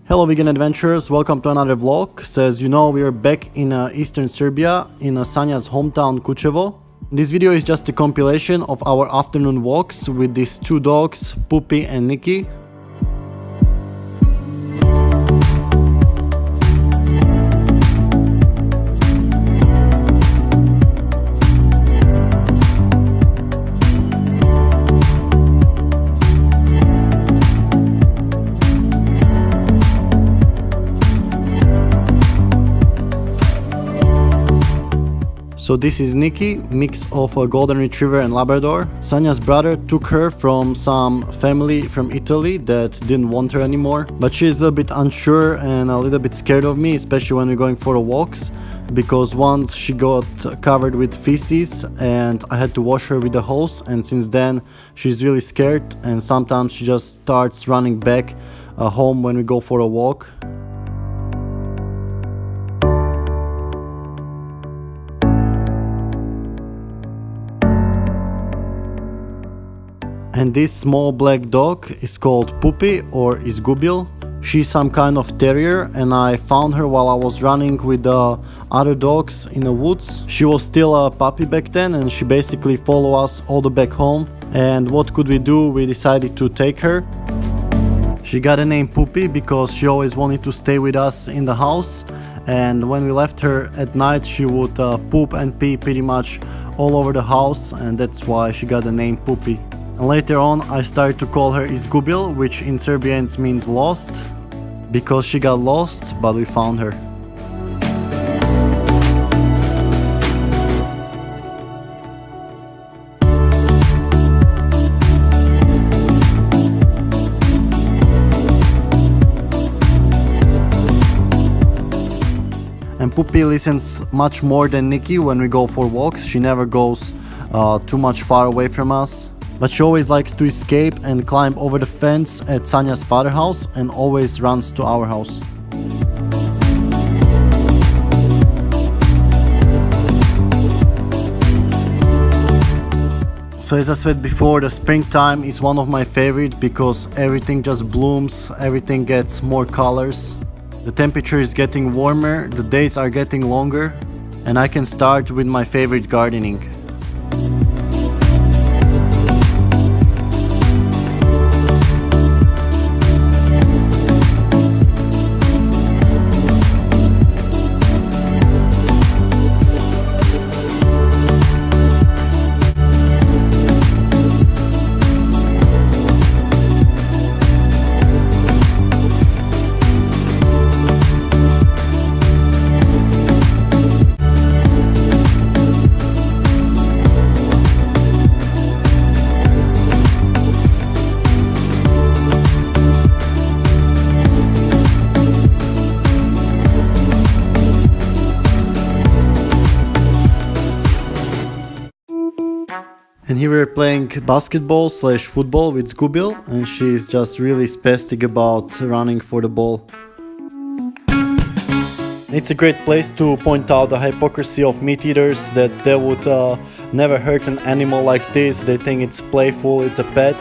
Hello vegan adventurers, welcome to another vlog. So as you know, we are back in eastern Serbia, in Sanja's hometown Kucevo. This video is just a compilation of our afternoon walks with these two dogs, Puppy and Nikki. So this is Nikki, mix of a golden retriever and Labrador. Sanja's brother took her from some family from Italy that didn't want her anymore. But she's a bit unsure and a little bit scared of me, especially when we're going for walks. Because once she got covered with feces and I had to wash her with the hose, and since then she's really scared and sometimes she just starts running back home when we go for a walk. And this small black dog is called Puppy or Izgubil. She's some kind of terrier and I found her while I was running with the other dogs in the woods. She was still a puppy back then and she basically followed us all the back home. And what could we do? We decided to take her. She got the name Puppy because she always wanted to stay with us in the house. And when we left her at night, she would poop and pee pretty much all over the house, and that's why she got the name Puppy. And later on I started to call her Izgubil, which in Serbian means lost, because she got lost, but we found her. And Puppy listens much more than Nikki when we go for walks. She never goes too much far away from us. But she always likes to escape and climb over the fence at Sanja's father's house and always runs to our house. So as I said before, the springtime is one of my favorite because everything just blooms, everything gets more colors. The temperature is getting warmer, the days are getting longer, and I can start with my favorite gardening. And here we're playing basketball / football with Izgubil, and she's just really spastic about running for the ball. It's a great place to point out the hypocrisy of meat eaters, that they would never hurt an animal like this. They think it's playful, it's a pet,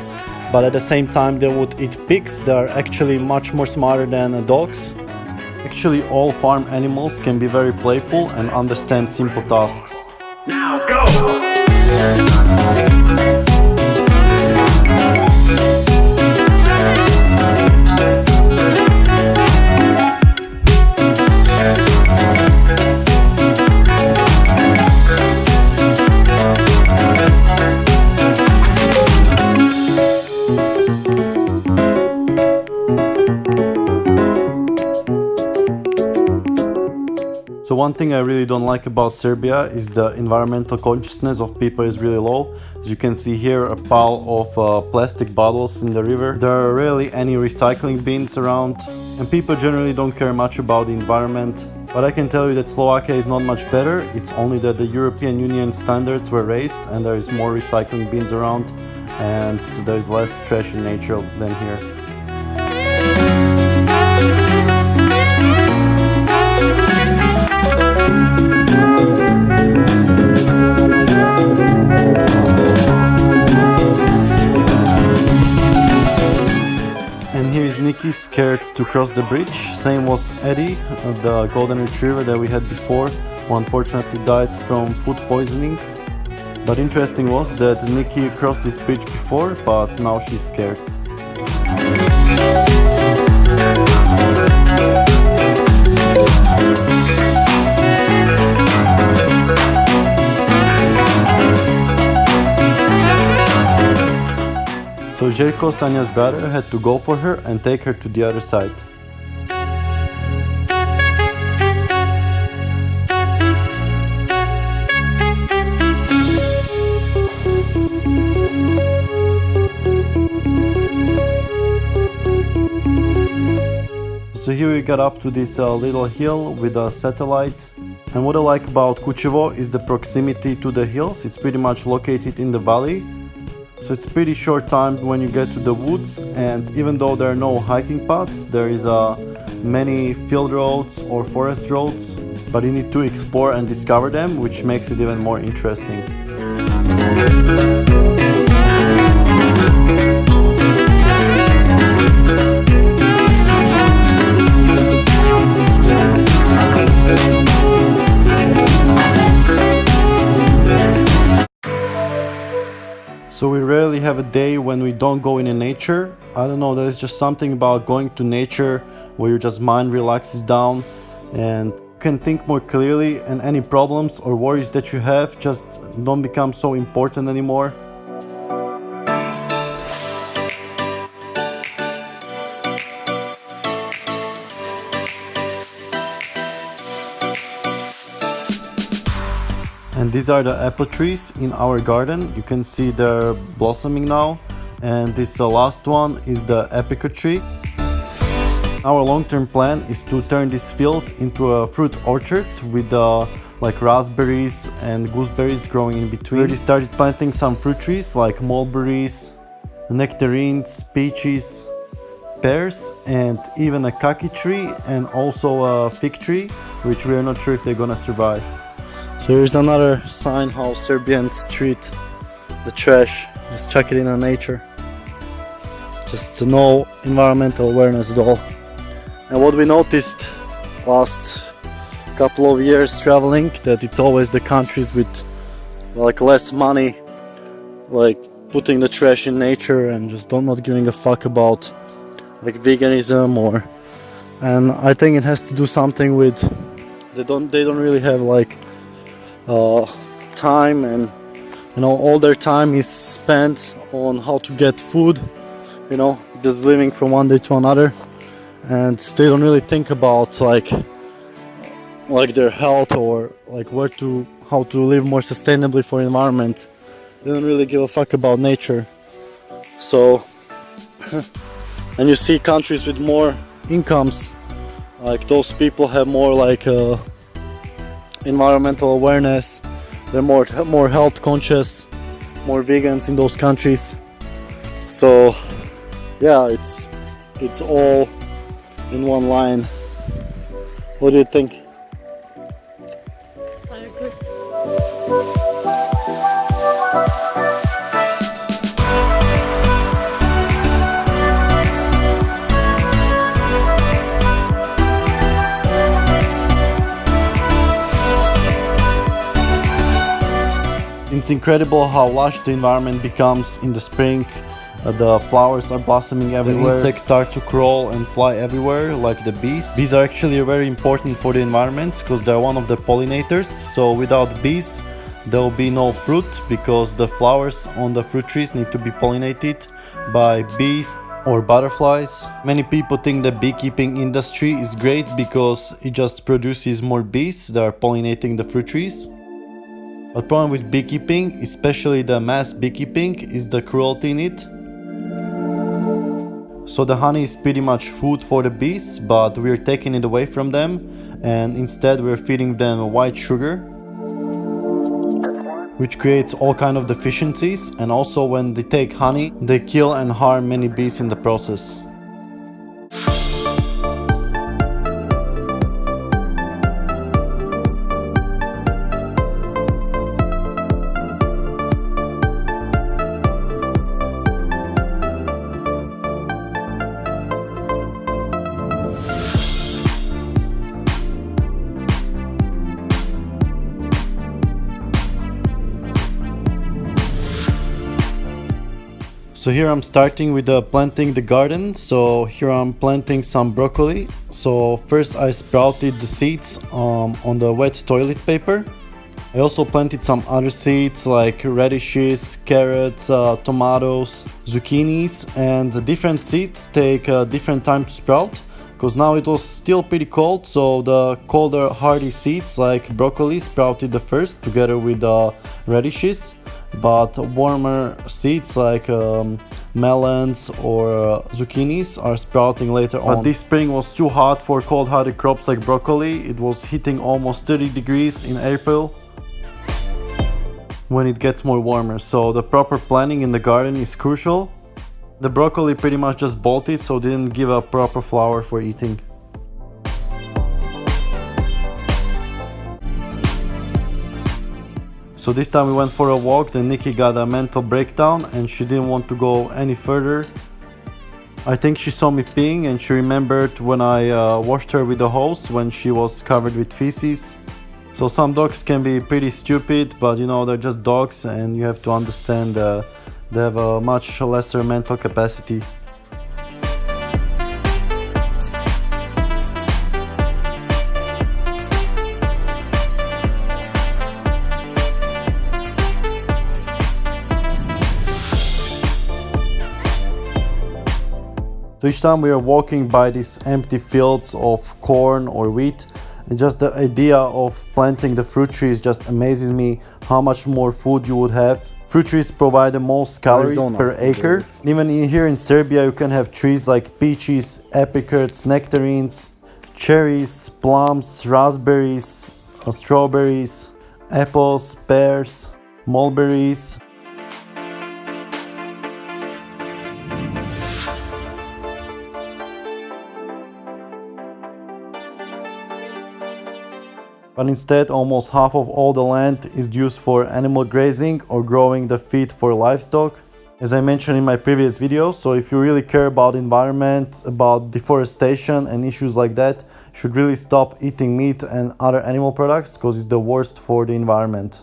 but at the same time they would eat pigs. They are actually much more smarter than dogs. Actually, all farm animals can be very playful and understand simple tasks. Now go! So one thing I really don't like about Serbia is the environmental consciousness of people is really low. As you can see here, a pile of plastic bottles in the river. There are rarely any recycling bins around, and people generally don't care much about the environment. But I can tell you that Slovakia is not much better. It's only that the European Union standards were raised and there is more recycling bins around and there is less trash in nature than here. Nikki scared to cross the bridge. Same was Eddie, the golden retriever that we had before, who unfortunately died from food poisoning. But interesting was that Nikki crossed this bridge before, but now she's scared. So Jerko, Sanya's brother, had to go for her and take her to the other side. So here we got up to this little hill with a satellite. And what I like about Kucevo is the proximity to the hills. It's pretty much located in the valley. So it's pretty short time when you get to the woods, and even though there are no hiking paths, there is many field roads or forest roads, but you need to explore and discover them, which makes it even more interesting. So we rarely have a day when we don't go in nature. I don't know, there's just something about going to nature where your just mind relaxes down and you can think more clearly, and any problems or worries that you have just don't become so important anymore. And these are the apple trees in our garden. You can see they're blossoming now. And this last one is the apricot tree. Our long-term plan is to turn this field into a fruit orchard with like raspberries and gooseberries growing in between. We already started planting some fruit trees like mulberries, nectarines, peaches, pears, and even a kaki tree, and also a fig tree, which we are not sure if they're gonna survive. So here's another sign how Serbians treat the trash. Just chuck it in nature. Just no environmental awareness at all. And what we noticed last couple of years traveling, that it's always the countries with like less money, like putting the trash in nature and just not giving a fuck about like veganism or. And I think it has to do something with they don't really have like time, and you know, all their time is spent on how to get food, you know, just living from one day to another, and they don't really think about like their health or like how to live more sustainably for the environment. They don't really give a fuck about nature. So and you see countries with more incomes, like those people have more like environmental awareness. They're more health conscious, more vegans in those countries. So yeah, it's all in one line. What do you think? I agree. It's incredible how lush the environment becomes in the spring. The flowers are blossoming everywhere. The insects start to crawl and fly everywhere, like the bees. Bees are actually very important for the environment because they're one of the pollinators. So without bees, there will be no fruit, because the flowers on the fruit trees need to be pollinated by bees or butterflies. Many people think the beekeeping industry is great because it just produces more bees that are pollinating the fruit trees. But problem with beekeeping, especially the mass beekeeping, is the cruelty in it. So the honey is pretty much food for the bees, but we're taking it away from them, and instead we're feeding them white sugar, which creates all kind of deficiencies. And also when they take honey, they kill and harm many bees in the process. So here I'm starting with planting the garden. So here I'm planting some broccoli. So first I sprouted the seeds on the wet toilet paper. I also planted some other seeds like radishes, carrots, tomatoes, zucchinis, and the different seeds take a different time to sprout. Because now it was still pretty cold, so the colder hardy seeds like broccoli sprouted the first together with radishes. But warmer seeds like melons or zucchinis are sprouting later on. But this spring was too hot for cold hardy crops like broccoli. It was hitting almost 30 degrees in April when it gets more warmer, so the proper planning in the garden is crucial. The broccoli pretty much just bolted, so didn't give a proper flower for eating. So this time we went for a walk, then Nikki got a mental breakdown and she didn't want to go any further. I think she saw me peeing and she remembered when I washed her with the hose when she was covered with feces. So some dogs can be pretty stupid, but you know, they're just dogs and you have to understand they have a much lesser mental capacity. So each time we are walking by these empty fields of corn or wheat, and just the idea of planting the fruit trees just amazes me how much more food you would have. Fruit trees provide the most calories per acre. Even here in Serbia you can have trees like peaches, apricots, nectarines, cherries, plums, raspberries, strawberries, apples, pears, mulberries. But instead, almost half of all the land is used for animal grazing or growing the feed for livestock. As I mentioned in my previous video, so if you really care about environment, about deforestation and issues like that, you should really stop eating meat and other animal products because it's the worst for the environment.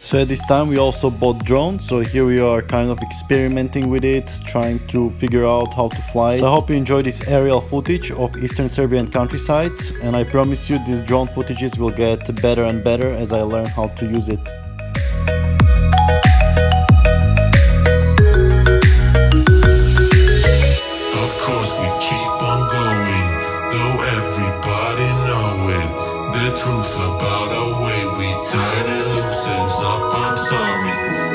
So at this time we also bought drones, so here we are kind of experimenting with it, trying to figure out how to fly it. So I hope you enjoy this aerial footage of Eastern Serbian countryside, and I promise you these drone footages will get better and better as I learn how to use it. Of course we keep on going, though everybody know it. The truth about our way we turn it loosens up. I'm sorry,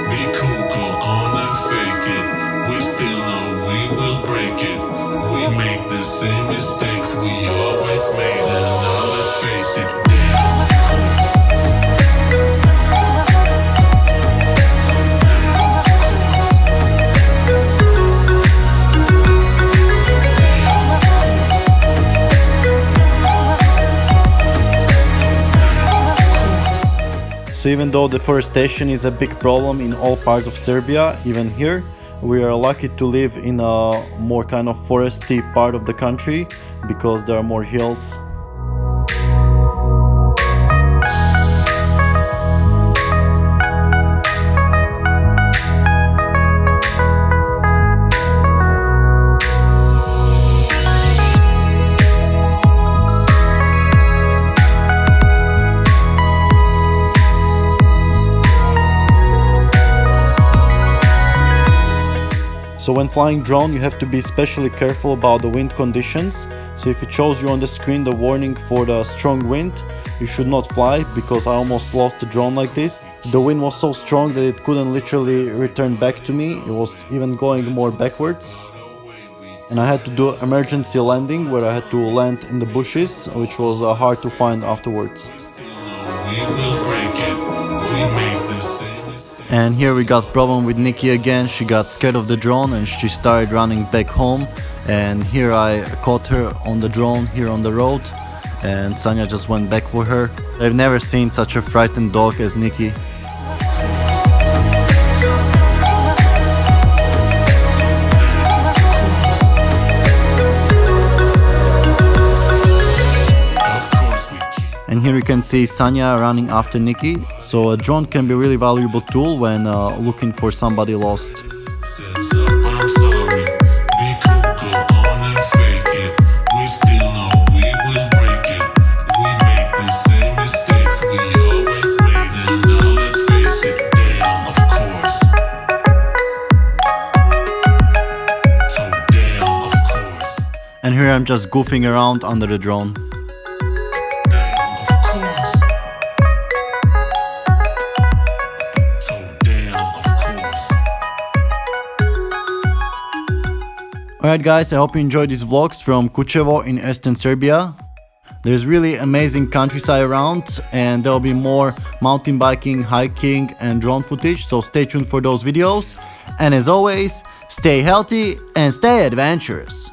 we could go on and fake it. We still know we will break it. We make the same mistakes we always made, and now let's face it. So even though deforestation is a big problem in all parts of Serbia, even here, we are lucky to live in a more kind of foresty part of the country because there are more hills. So when flying drone, you have to be especially careful about the wind conditions. So if it shows you on the screen the warning for the strong wind, you should not fly, because I almost lost the drone like this. The wind was so strong that it couldn't literally return back to me. It was even going more backwards. And I had to do emergency landing where I had to land in the bushes, which was hard to find afterwards. And here we got problem with Nikki again. She got scared of the drone and she started running back home. And here I caught her on the drone here on the road, and Sanya just went back for her. I've never seen such a frightened dog as Nikki. here you can see Sanya running after Nikki. So a drone can be a really valuable tool when looking for somebody lost. Since up, I'm sorry. Be cool, go on and fake it. We still know we will break it. We make the same mistakes we always made. And now let's face it, damn, of course. So damn, of course. And here I'm just goofing around under the drone. Damn, of course. So damn, of course. Alright guys, I hope you enjoyed these vlogs from Kucevo in Eastern Serbia. There's really amazing countryside around, and there will be more mountain biking, hiking and drone footage, so stay tuned for those videos. And as always, stay healthy and stay adventurous.